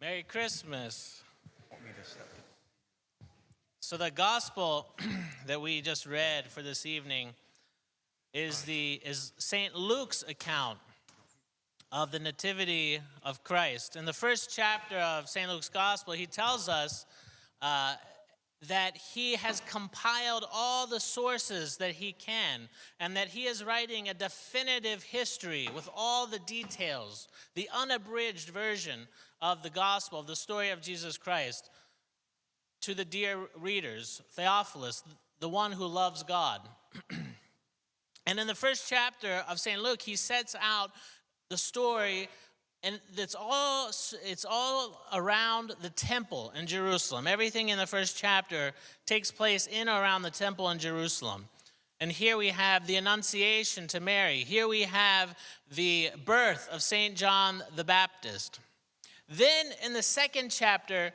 Merry Christmas. So the gospel that we just read for this evening is St. Luke's account of the nativity of Christ. In the first chapter of St. Luke's gospel, he tells us that he has compiled all the sources that he can, and that he is writing a definitive history with all the details, the unabridged version of the gospel, of the story of Jesus Christ, to the dear readers, Theophilus, the one who loves God. And in the first chapter of St. Luke, he sets out the story, and it's all around the temple in Jerusalem. Everything in the first chapter takes place in or around the temple in Jerusalem. And here we have the Annunciation to Mary. Here we have the birth of St. John the Baptist. Then in the second chapter,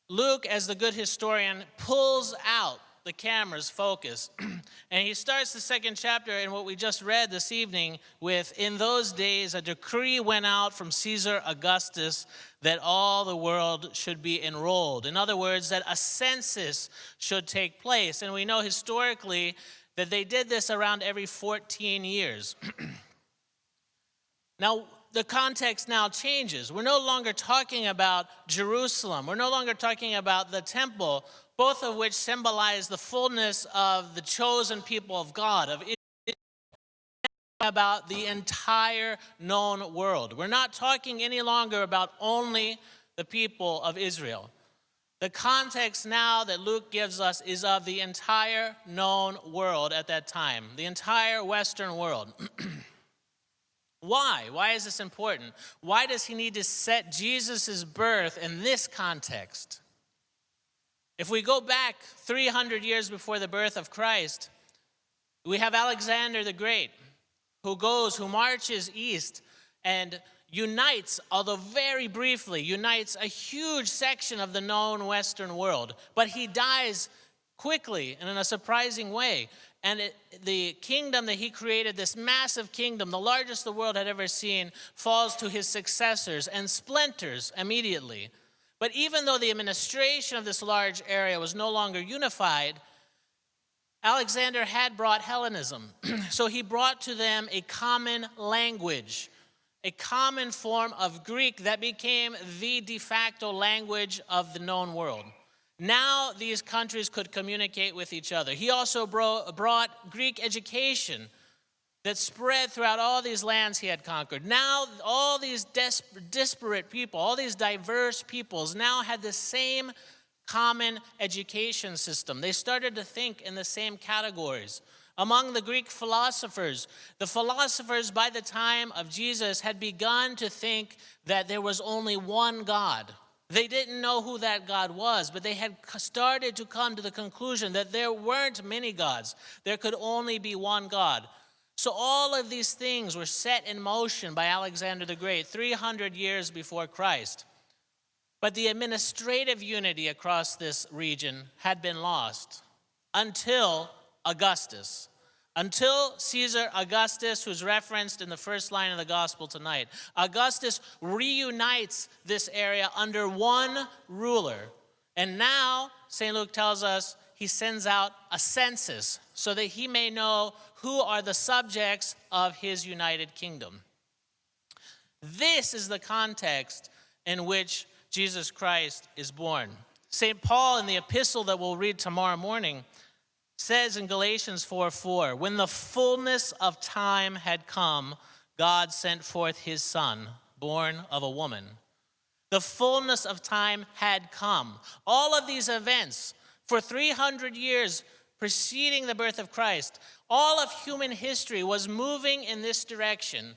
Luke, as the good historian, pulls out the camera's focus. And he starts the second chapter in what we just read this evening with, "In those days a decree went out from Caesar Augustus that all the world should be enrolled." In other words, that a census should take place. And we know historically that they did this around every 14 years. Now, the context now changes. We're no longer talking about Jerusalem. We're no longer talking about the temple, both of which symbolize the fullness of the chosen people of God, of Israel, about the entire known world. We're not talking any longer about only the people of Israel. The context now that Luke gives us is of the entire known world at that time, the entire Western world. Why? Why is this important? Why does he need to set Jesus' birth in this context? If we go back 300 years before the birth of Christ, we have Alexander the Great, who marches east and unites, although very briefly, unites a huge section of the known Western world. But he dies quickly and in a surprising way. And the kingdom that he created, this massive kingdom, the largest the world had ever seen, falls to his successors and splinters immediately. But even though the administration of this large area was no longer unified, Alexander had brought Hellenism. So he brought to them a common language, a common form of Greek that became the de facto language of the known world. Now these countries could communicate with each other. He also brought Greek education that spread throughout all these lands he had conquered. Now all these disparate people, all these diverse peoples now had the same common education system. They started to think in the same categories. Among the Greek philosophers, the philosophers by the time of Jesus had begun to think that there was only one God. They didn't know who that God was, but they had started to come to the conclusion that there weren't many gods. There could only be one God. So all of these things were set in motion by Alexander the Great 300 years before Christ. But the administrative unity across this region had been lost until Augustus. Until Caesar Augustus, who's referenced in the first line of the gospel tonight. Augustus reunites this area under one ruler. And now, St. Luke tells us, he sends out a census so that he may know who are the subjects of his united kingdom. This is the context in which Jesus Christ is born. St. Paul, in the epistle that we'll read tomorrow morning, says in Galatians 4:4, "When the fullness of time had come, God sent forth his son, born of a woman." The fullness of time had come. All of these events for 300 years preceding the birth of Christ, all of human history was moving in this direction.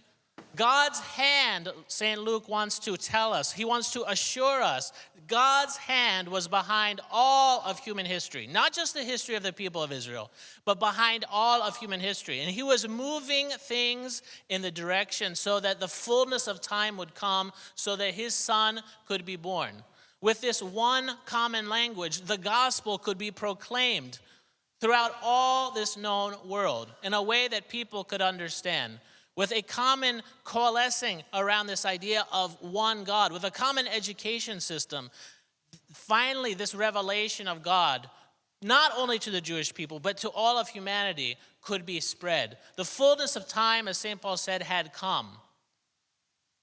God's hand, St. Luke wants to tell us, he wants to assure us, God's hand was behind all of human history. Not just the history of the people of Israel, but behind all of human history. And he was moving things in the direction so that the fullness of time would come, so that his son could be born. With this one common language, the gospel could be proclaimed throughout all this known world in a way that people could understand. with a common coalescing around this idea of one God, with a common education system. Finally, this revelation of God, not only to the Jewish people, but to all of humanity, could be spread. The fullness of time, as St. Paul said, had come.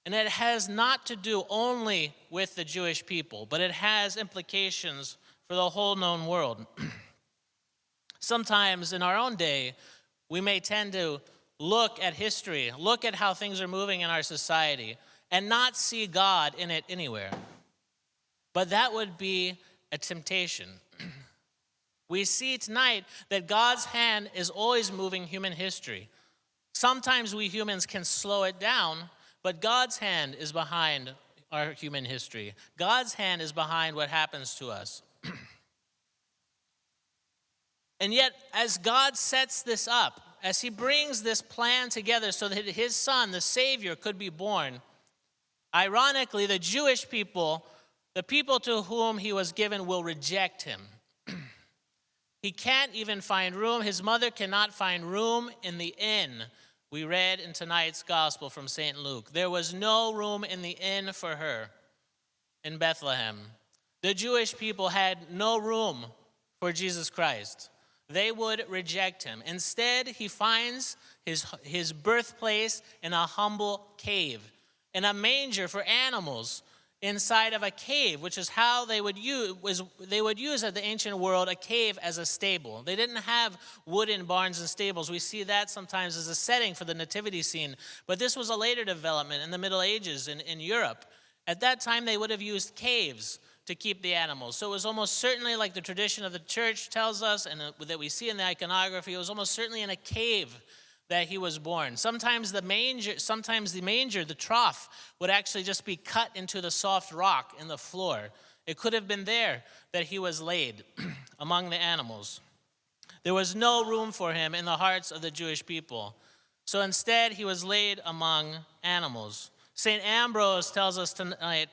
And it has not to do only with the Jewish people, but it has implications for the whole known world. Sometimes in our own day, we may tend to look at history, look at how things are moving in our society, and not see God in it anywhere. But that would be a temptation. We see tonight that God's hand is always moving human history. Sometimes we humans can slow it down, but God's hand is behind our human history. God's hand is behind what happens to us. And yet, as God sets this up, as he brings this plan together so that his son, the Savior, could be born, ironically, the Jewish people, the people to whom he was given, will reject him. He can't even find room. His mother cannot find room in the inn. We read in tonight's gospel from St. Luke. There was no room in the inn for her in Bethlehem. The Jewish people had no room for Jesus Christ. They would reject him. Instead, he finds his birthplace in a humble cave, in a manger for animals, inside of a cave, which is how they would use at the ancient world a cave as a stable. They didn't have wooden barns and stables. We see that sometimes as a setting for the nativity scene. But this was a later development in the Middle Ages in Europe. At that time, they would have used caves to keep the animals. So it was almost certainly, like the tradition of the church tells us, and that we see in the iconography, it was almost certainly in a cave that he was born. Sometimes the manger, the trough, would actually just be cut into the soft rock in the floor. It could have been there that he was laid among the animals. There was no room for him in the hearts of the Jewish people. So instead, he was laid among animals. St. Ambrose tells us tonight,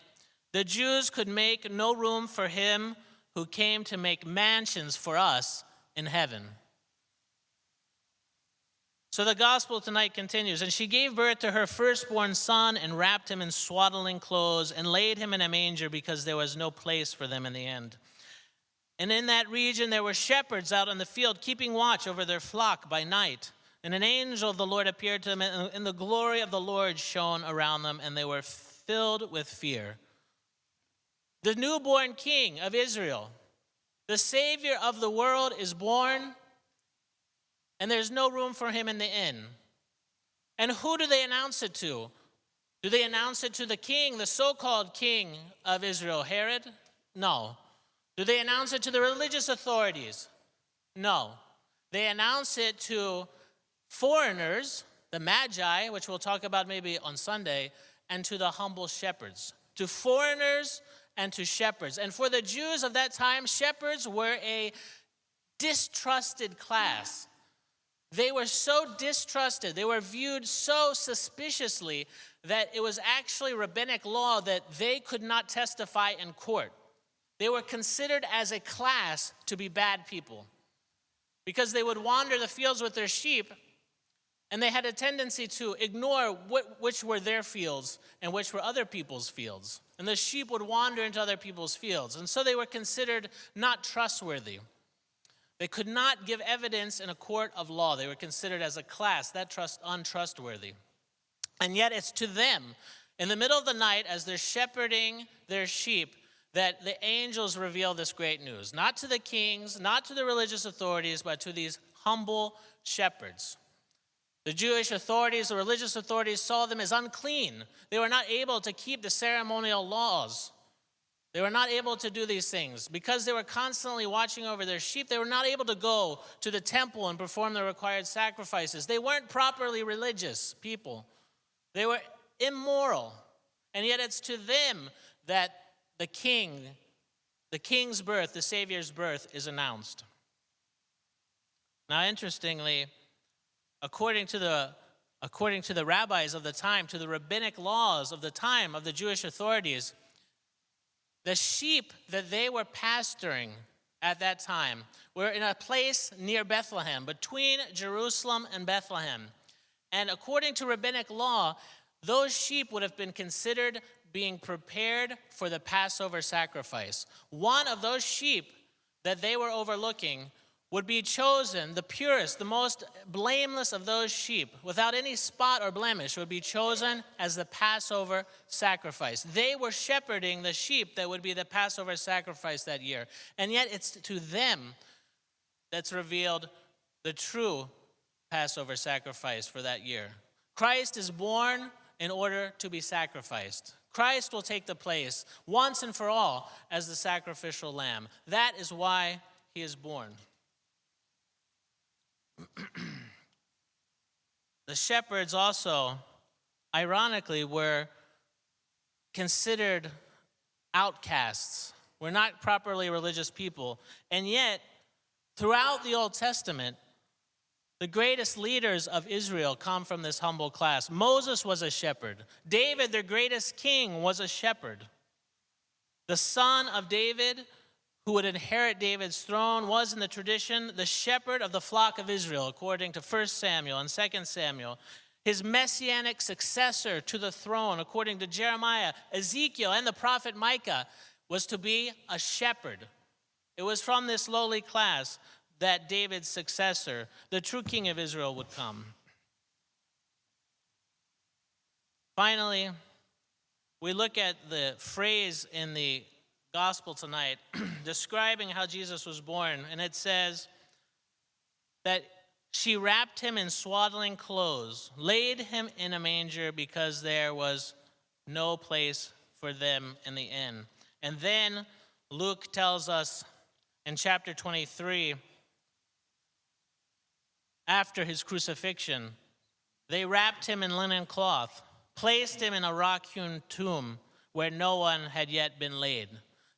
the Jews could make no room for him who came to make mansions for us in heaven. So the gospel tonight continues. And she gave birth to her firstborn son and wrapped him in swaddling clothes and laid him in a manger because there was no place for them in the inn. And in that region there were shepherds out in the field keeping watch over their flock by night. And an angel of the Lord appeared to them, and the glory of the Lord shone around them, and they were filled with fear. The newborn king of Israel, the Savior of the world, is born, and there's no room for him in the inn. And who do they announce it to? Do they announce it to the king, the so-called king of Israel, Herod? No. Do they announce it to the religious authorities? No. They announce it to foreigners, the Magi, which we'll talk about maybe on Sunday, and to the humble shepherds. To foreigners and to shepherds. And for the Jews of that time, shepherds were a distrusted class. They were so distrusted, they were viewed so suspiciously that it was actually rabbinic law that they could not testify in court. They were considered as a class to be bad people because they would wander the fields with their sheep, and they had a tendency to ignore which were their fields and which were other people's fields. And the sheep would wander into other people's fields. And so they were considered not trustworthy. They could not give evidence in a court of law. They were considered as a class untrustworthy. And yet it's to them, in the middle of the night, as they're shepherding their sheep, that the angels reveal this great news. Not to the kings, not to the religious authorities, but to these humble shepherds. The Jewish authorities, the religious authorities, saw them as unclean. They were not able to keep the ceremonial laws. They were not able to do these things. Because they were constantly watching over their sheep, they were not able to go to the temple and perform the required sacrifices. They weren't properly religious people. They were immoral. And yet it's to them that the king's birth, the Savior's birth, is announced. Now, interestingly, according to the rabbis of the time, to the rabbinic laws of the time of the Jewish authorities, the sheep that they were pasturing at that time were in a place near Bethlehem, between Jerusalem and Bethlehem. And according to rabbinic law, those sheep would have been considered being prepared for the Passover sacrifice. One of those sheep that they were overlooking would be chosen, the purest, the most blameless of those sheep, without any spot or blemish, would be chosen as the Passover sacrifice. They were shepherding the sheep that would be the Passover sacrifice that year. And yet it's to them that's revealed the true Passover sacrifice for that year. Christ is born in order to be sacrificed. Christ will take the place once and for all as the sacrificial lamb. That is why he is born. The shepherds also, ironically, were considered outcasts. We're not properly religious people. And yet, throughout the Old Testament, the greatest leaders of Israel come from this humble class. Moses was a shepherd. David, their greatest king, was a shepherd. The son of David, who would inherit David's throne, was in the tradition the shepherd of the flock of Israel, according to 1 Samuel and 2 Samuel. His messianic successor to the throne, according to Jeremiah, Ezekiel, and the prophet Micah, was to be a shepherd. It was from this lowly class that David's successor, the true king of Israel, would come. Finally, we look at the phrase in the gospel tonight describing how Jesus was born, and it says that she wrapped him in swaddling clothes, laid him in a manger because there was no place for them in the inn. And then Luke tells us in chapter 23, after his crucifixion, they wrapped him in linen cloth, placed him in a rock-hewn tomb where no one had yet been laid.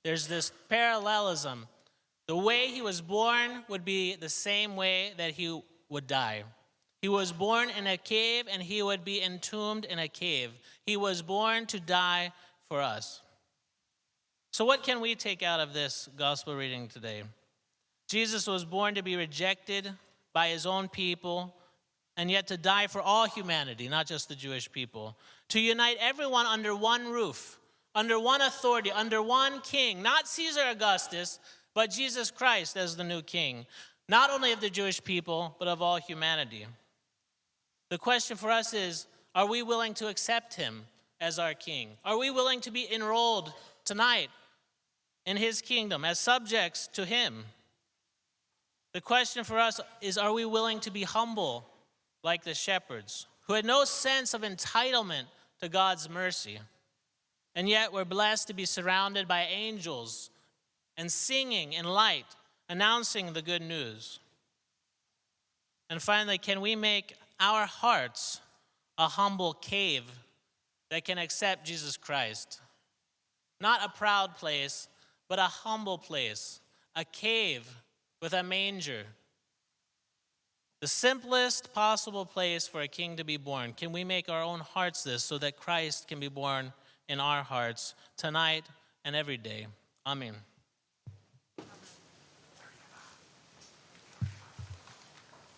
There's this parallelism. The way he was born would be the same way that he would die. He was born in a cave and he would be entombed in a cave. He was born to die for us. So what can we take out of this gospel reading today? Jesus was born to be rejected by his own people and yet to die for all humanity, not just the Jewish people. To unite everyone under one roof, under one authority, under one king, not Caesar Augustus, but Jesus Christ as the new king, not only of the Jewish people, but of all humanity. The question for us is, are we willing to accept him as our king? Are we willing to be enrolled tonight in his kingdom as subjects to him? The question for us is, are we willing to be humble like the shepherds who had no sense of entitlement to God's mercy? And yet we're blessed to be surrounded by angels and singing in light, announcing the good news. And finally, can we make our hearts a humble cave that can accept Jesus Christ? Not a proud place, but a humble place, a cave with a manger. The simplest possible place for a king to be born. Can we make our own hearts this so that Christ can be born in our hearts tonight and every day? Amen.